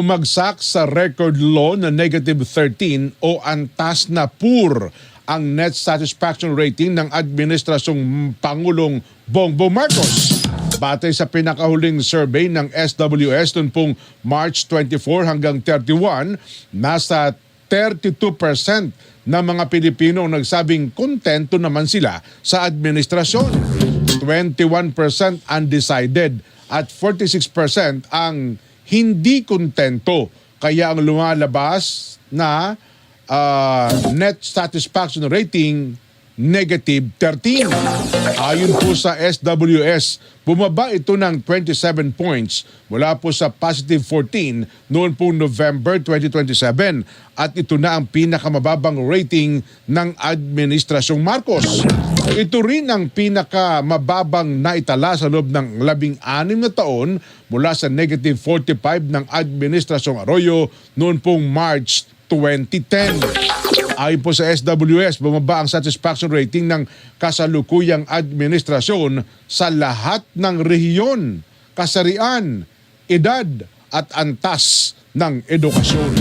Umagsak sa record low na negative 13 o antas na poor ang net satisfaction rating ng Administrasyong Pangulong Bongbong Marcos. Batay sa pinakahuling survey ng SWS noong pong March 24 hanggang 31, nasa 32% ng mga Pilipino ang nagsabing kontento naman sila sa administrasyon. 21% undecided at 46% ang hindi kontento. Kaya ang lumalabas na net satisfaction rating negative 13. Ayon po sa SWS, bumaba ito ng 27 points mula po sa positive 14 noon po November 2027 at ito na ang pinakamababang rating ng Administrasyong Marcos. Ito rin ang pinakamababang naitala sa loob ng 16 na taon mula sa negative 45 ng Administrasyong Arroyo noon pong March 2010. Ayon po sa SWS, bumaba ang satisfaction rating ng kasalukuyang administrasyon sa lahat ng rehiyon, kasarian, edad at antas ng edukasyon.